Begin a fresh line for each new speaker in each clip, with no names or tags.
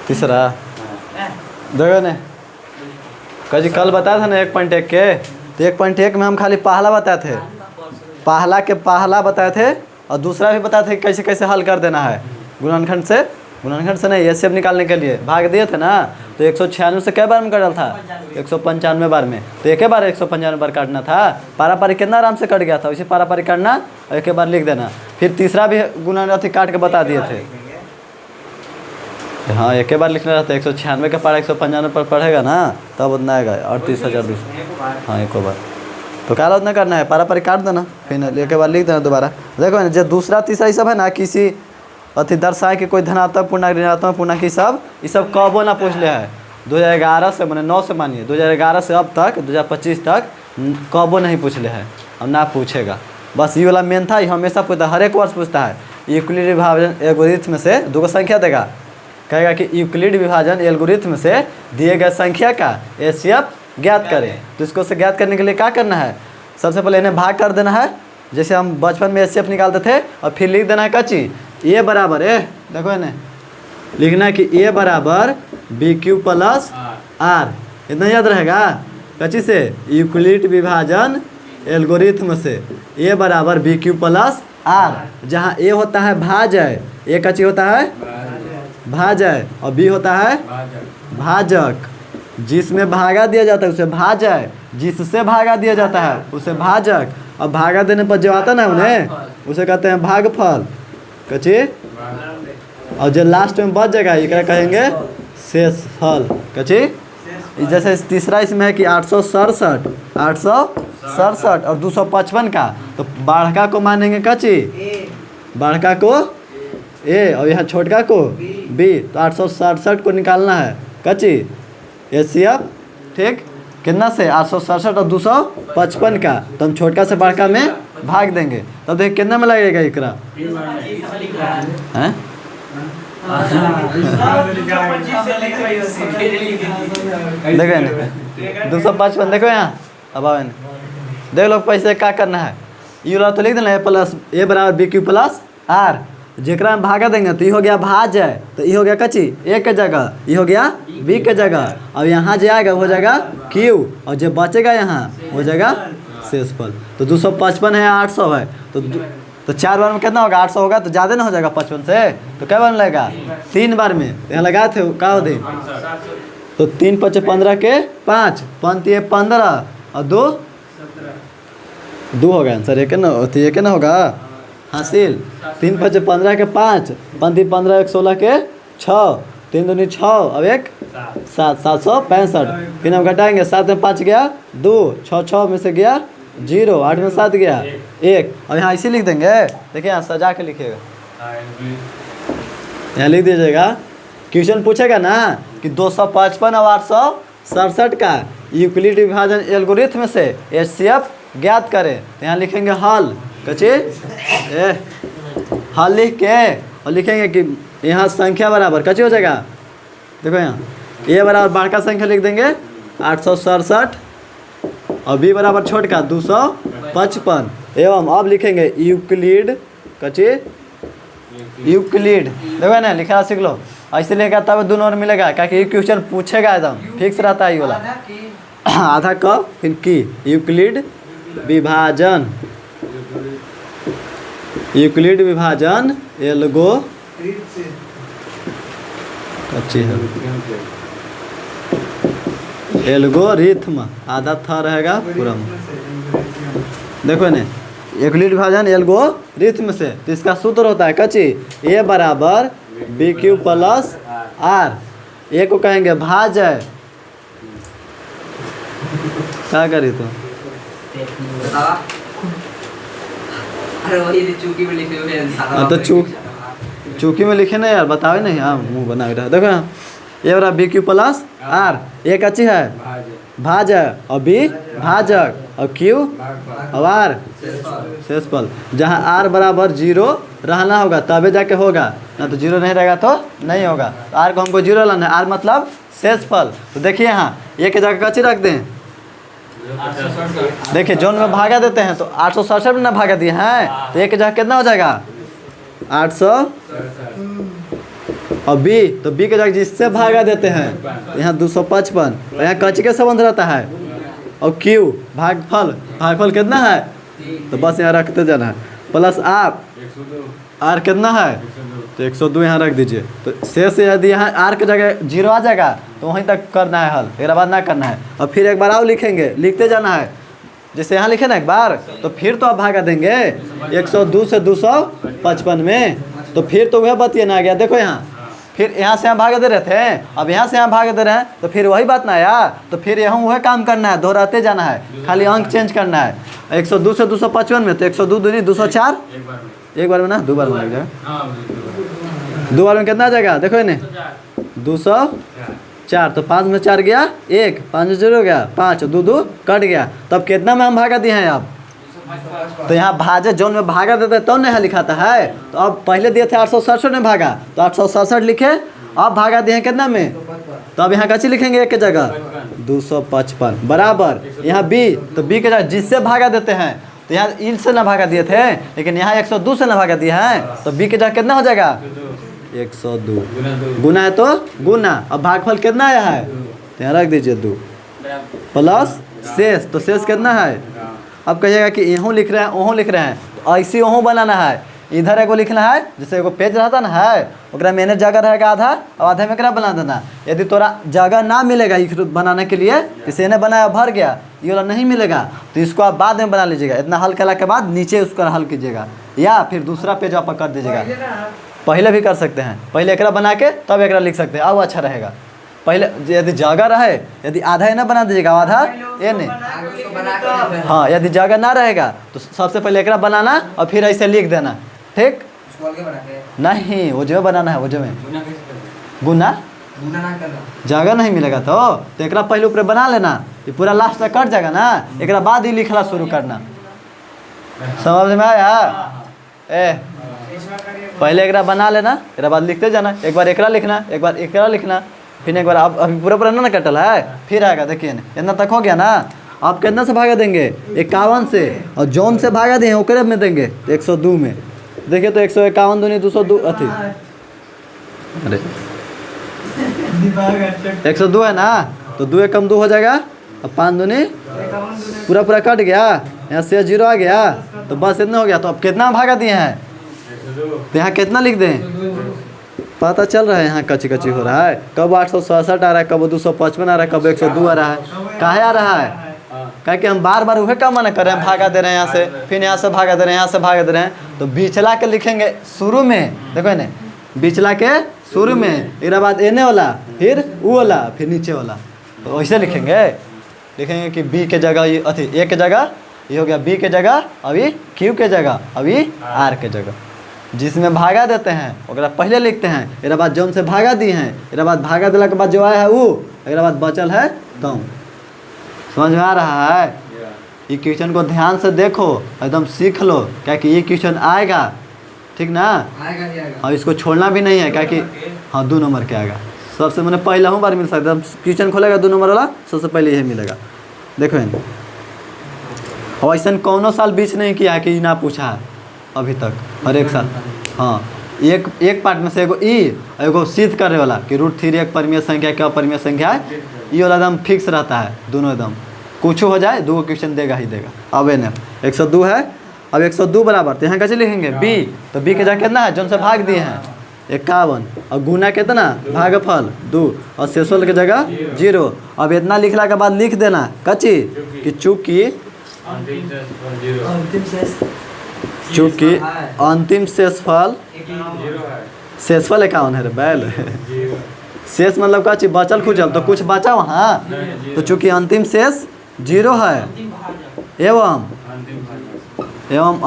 तीसरा देखो ने कल बताया था ना 1.1 के, तो 1.1 में हम खाली पहला बताए थे, पहला के पहला बताए थे, और दूसरा भी बताए थे कैसे कैसे हल कर देना है गुणनखंड से नहीं, एचसीएफ निकालने के लिए भाग दिए थे ना। तो 196 से कै बार में कटल था? 195 बार में। तो एक बार 195 बार काटना था। पारापारी कितना आराम से कट गया था, उसे पारापारी काटना और एक बार लिख देना। फिर तीसरा भी गुणन अथी काट के बता दिए थे। हाँ एक बार लिखना रहता है। 196 का पारा 195 पर पढ़ेगा ना तब उतना आएगा 38,200। हाँ एक बार तो क्या उतना करना है, पारापारी काट देना, फिर एक बार लिख देना दोबारा। देखो ना जो दूसरा तीसरा ये सब है ना, किसी अति दर्शाए कि कोई धनात्मक पूर्णांक ऋणात्मक पूर्णांक ये सब कबो ना पूछ ले है। 2011 से मैंने 9 से मानिए 2011 से अब तक 2025 तक कबो नहीं पूछ ले है, अब ना पूछेगा। बस ये वाला मेन था, ये हमेशा पूछता है, हर एक वर्ष पूछता है। यूक्लिड विभाजन एल्गोरिथम से दो संख्या देगा, कहेगा कि यूक्लिड विभाजन एल्गोरिथम से दिए गए संख्या का एचसीएफ ज्ञात करें। तो इसको से ज्ञात करने के लिए क्या करना है, सबसे पहले इन्हें भाग कर देना है, जैसे हम बचपन में एचसीएफ निकालते थे, और फिर लिख देना है कच्ची ए बराबर ए, देखो इन्हें लिखना है कि ए बराबर बी क्यू प्लस आर, इतना याद रहेगा कच्ची से। यूक्लिड विभाजन एल्गोरिथम से ए बराबर बी क्यू प्लस आर, जहाँ ए होता है भाजय, ए कच्ची होता है भाजय, और बी होता है भाजक। जिसमें भागा दिया जाता है उसे भाजय, जिससे भागा दिया जाता है उसे भाजक। अब भागा देने पर जो आता ना उन्हें उसे कहते हैं भागफल कच्ची। और जो लास्ट में बच जाएगा ये क्या कहेंगे, शेषफल कच्ची। जैसे तीसरा इसमें है कि 867 और 255 का, तो बाढ़का को मानेंगे कच्ची, बाढ़का को ए और यहाँ छोटका को बी। तो 867 को निकालना है कच्ची एचसीएफ, ठीक। कितना से 867 और 255 का, तो हम छोटका से बड़का में भाग देंगे। तब देखिए कितना में लगेगा इकरा हैं। देखो 255 देखो यहाँ, अब आओ देख लो पैसे क्या करना है। ये वाला तो लिख देना ए बराबर बी क्यू प्लस आर, जेकरा में भागा देंगे तो ये हो गया भाज है, तो ये हो गया कच्ची ए के जगह, ये हो गया बी के जगह। अब यहाँ जो आएगा हो जाएगा क्यू, और जो बचेगा यहाँ हो जाएगा शेषफल। तो 255 है 800 है, तो 4 बार में कितना होगा 800 होगा, तो ज़्यादा ना हो जाएगा 55 से। तो क्या बार में लगेगा 3 बार में, यहाँ लगाए थे क्या होते, तो 3 5 15 के 5 पंती 15 और 2 हो गया आंसर। एक ना होगा हासिल। 3 5 15 के 5 पंती 15 1 16 के 6 3 दूनी 6 अब 1 7 765। फिर हम घटाएंगे 7 में 5 गया 2 6 6 में से गया 0 8 में 7 गया 1। और यहाँ इसी लिख देंगे, देखिए यहाँ सजा के लिखिएगा, यहाँ लिख दीजिएगा। क्वेश्चन पूछेगा ना कि 255 और 867 का यूक्लिड विभाजन एल्गोरिथम से एचसीएफ ज्ञात करें, तो यहाँ लिखेंगे हल कच्चे हल लिख के, और लिखेंगे कि यहाँ संख्या बराबर कच्चे हो जाएगा। देखो यहाँ ए बराबर बड़का संख्या लिख देंगे 867 और बी बराबर छोटका 255 एवं अब लिखेंगे यूक्लिड कच्चे यूक्लिड। देखो ना लिखा सीख लो, ऐसे लिखेगा तब दोनों और मिलेगा, क्योंकि ये क्वेश्चन पूछेगा एकदम फिक्स रहता है ये वाला। आधा क फिर की यूक्लिड विभाजन, यूक्लिड विभाजन एल्गो अच्छी है एल्गोरिथम, आधा था रहेगा पूरा। देखो ने यूक्लिड विभाजन एल्गोरिथम से, तो इसका सूत्र होता है कच्ची ए बराबर बी क्यू प्लस आर। ए को कहेंगे भाजय, क्या करी तो तो चूकी में लिखे ना यार, बताओ नहीं, हाँ मुँह बना रहा। देखो यहाँ ए बराबर बी क्यू प्लस आर, ए कच्ची है भाजक और बी भाजक और क्यू और आर शेषफल। जहाँ आर बराबर 0 रहना होगा तबे जाके होगा, ना तो 0 नहीं रहेगा तो नहीं होगा। तो आर को हमको 0 लाना है, आर मतलब शेषफल। तो देखिए यहाँ ए के जगह कच्ची रख दें, देखिए जोन में भागा देते हैं तो 867 में ना भागा दिए हैं, तो एक जगह कितना हो जाएगा 800 और बी तो बी के जगह जिससे भागा देते हैं तो यहाँ 255, और यहाँ कच के संबंध रहता है। और क्यू भागफल कितना है, तो बस यहाँ रखते जाना है। प्लस आर कितना है, तो 102 यहाँ रख दीजिए। तो शेष यदि यहाँ आर के जगह 0 आ जाएगा तो वहीं तक करना है हल, एक बाद ना करना है। और फिर एक बार और लिखेंगे, लिखते जाना है। जैसे यहाँ लिखे ना एक बार, तो फिर तो आप भागा देंगे 102 से 255 में, तो फिर तो वह बात ये ना आ गया। देखो यहाँ फिर यहाँ से यहाँ भागे दे रहे थे, अब यहाँ से यहाँ भागे दे रहे हैं, तो फिर वही बात ना आया। तो फिर यहाँ वह काम करना है, दोहराते जाना है, खाली अंक चेंज करना है। 102 से 255 में, तो 102 दूनी 204, एक बार में ना, 2 बार में लग जाएगा। 2 बार में कितना आ जाएगा, देखो इन्हें 204, तो 5 में 4 गया 1, 5 में 0 गया 5, 2 2 कट गया। तब कितना में हम भागा दिए हैं अब, तो यहाँ भाजे जोन में भागा देते तो नहीं लिखाता है। तो अब पहले दिए थे 867 में भागा, तो 867 लिखे, अब भागा दिए हैं कितना में, तो अब यहाँ कैसे लिखेंगे एक के जगह 255 बराबर यहाँ बी, तो बी के जगह जिससे भागा देते हैं, तो यहाँ इल से ना भागा दिए थे, लेकिन यहाँ 102 से ना भागा दिया है, तो बी के जगह कितना हो जाएगा 102, गुना है तो गुना। अब भागफल कितना आया है, तो यहाँ रख दीजिए 2 प्लस शेष, तो शेष कितना है। अब कहिएगा कि यहाँ लिख रहे हैं वहाँ लिख रहे हैं, तो ऐसे वहाँ बनाना है। इधर एगो लिखना है, जैसे एगो पेज रहता ना है, ओकरा मैंने जगह रहेगा आधा, और आधा में एकरा बना देना। यदि तोरा जगह ना मिलेगा बनाने के लिए, जैसे इन्हें बनाया भर गया, ये वाला नहीं मिलेगा, तो इसको आप बाद में बना लीजिएगा। इतना हल करने के बाद नीचे उसका हल कीजिएगा, या फिर दूसरा पेज आप कर दीजिएगा। पहले भी कर सकते हैं, पहले एकरा बना के तब एकरा लिख सकते हैं, अब अच्छा रहेगा। पहले यदि जगह रहे, यदि आधा ना बना दीजिएगा, आधा ये नहीं, हाँ यदि जगह ना रहेगा तो सबसे पहले एकरा बनाना और फिर ऐसे लिख देना, ठीक। नहीं वो जो बनाना है, वो जो में गुना जगह नहीं मिलेगा तो एकरा पहले ऊपर बना लेना, ये पूरा लास्ट तक कट जाएगा ना, एकरा बाद ही लिखना शुरू करना। समझ में आया। पहले एकरा बना लेना, एकरा बाद लिखते जाना, एक बार एकरा लिखना, एक बार एकरा लिखना, फिर एक बार आप अभी पूरा ना कटल है, फिर आएगा। देखिए इतना तक हो गया ना, आप कितना से भागा देंगे 51 से, और जौन से भागा दिए ओकरे में देंगे 102 में। देखिए तो 151 दूनी 202 अथी, अरे 102 है ना, तो 2 कम 2 हो जाएगा, अब 5 दूनी पूरा कट गया, यहाँ से 0 आ गया, तो बस इतना हो गया। तो अब कितना भागा दिए हैं, तो यहाँ कितना लिख दें, पता चल रहा है यहाँ कच्ची हो रहा है। कब 867 आ रहा है, कब 255 आ रहा है, कब 102 आ रहा है। काहे आ रहा है, क्या कि हम बार बार वही काम ना कर रहे हैं, भागा दे रहे हैं यहाँ से, फिर यहाँ से भागा दे रहे हैं, यहाँ से भागा दे रहे हैं। तो बिचला के लिखेंगे शुरू में, देखो इन्हें बिचला के शुरू में, इसके बाद एने वाला, फिर वो वाला, फिर नीचे वाला, तो वैसे लिखेंगे कि बी के जगह ये अथी, ए के जगह ये हो गया, बी के जगह अभी क्यू के जगह अभी आर के जगह। जिसमें भागा देते हैं ओकरा पहले लिखते हैं, एक बाद जौन से भागा दिए हैं, एक बाद भागा दिला के बाद जो आया है वो, एक बाद बचल है तुम। समझ में आ रहा है। ये क्वेश्चन को ध्यान से देखो, एकदम सीख लो, क्या कि ये क्वेश्चन आएगा, ठीक ना, और इसको छोड़ना भी नहीं है, क्या कि हाँ 2 नंबर के आएगा सबसे, मैंने पहला बार मिल सकता है। क्वेश्चन खोलेगा 2 नंबर वाला, सबसे पहले यही मिलेगा। देखो इन और ऐसा कौनो साल बीच नहीं किया है कि ना पूछा है अभी तक, हर एक साल। हाँ एक पार्ट में से एगो एगो सिद्ध करने वाला कि √3 एक परिमेय संख्या क्या परिमेय संख्या है, ये वाला एकदम फिक्स रहता है, दोनों एकदम कुछ हो जाए 2 क्वेश्चन देगा ही देगा। अब एन 102 है, अब 102 बराबर, तो यहाँ कैसे लिखेंगे बी, तो बी के जगह कितना है, जौन से भाग दिए हैं 51, और गुना कितना भागफल 2, और शेषफल के जगह 0। अब इतना लिखला के बाद लिख देना कच्ची कि चूँकि अंतिम शेषफल 51 है रे बैल। शेष मतलब का चीज बचल खुचल, तो कुछ बचा वहाँ, तो चूंकि अंतिम शेष 0 है एवं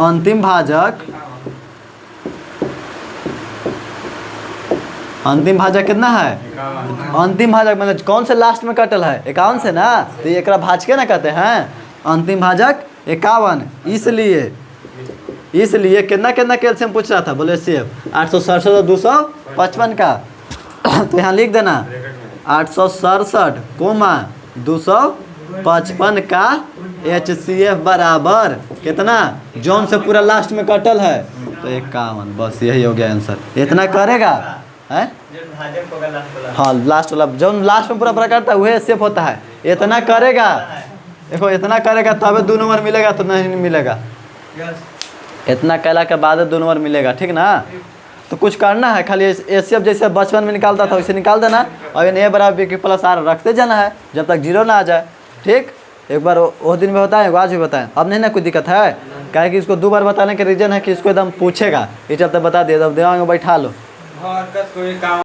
अंतिम भाजक कितना है, अंतिम भाजक मतलब कौन से लास्ट में कटल है 51 से ना, तो एक भाजके ना कहते हैं, अंतिम भाजक 51। इसलिए कितना कैल्शियम पूछ रहा था, बोले सेव 867 और 255 का, तो यहाँ लिख देना 867, 255 का HCF बराबर कितना, जौन से पूरा लास्ट में कटल है, तो 51। बस यही हो गया आंसर। इतना करेगा हैं। हाँ लास्ट वाला जो लास्ट में पूरा पूरा करता है वही सेफ होता है। इतना करेगा, देखो इतना करेगा तब 2 नंबर मिलेगा, तो नहीं मिलेगा। इतना कैला के बाद 2 नंबर मिलेगा, ठीक ना। तो कुछ करना है खाली एचसीएफ जैसे बचपन में निकालता था वैसे निकाल देना, और ए बराबर बी प्लस आर रखते जाना है जब तक 0 ना आ जाए। ठीक, एक बार वो दिन में बताएं, आज भी बताएं, अब नहीं ना कोई दिक्कत है। क्या कि इसको 2 बार बताने का रीज़न है कि इसको एकदम पूछेगा, ये चलते बता दिया, तब दिमाग में बैठा लो।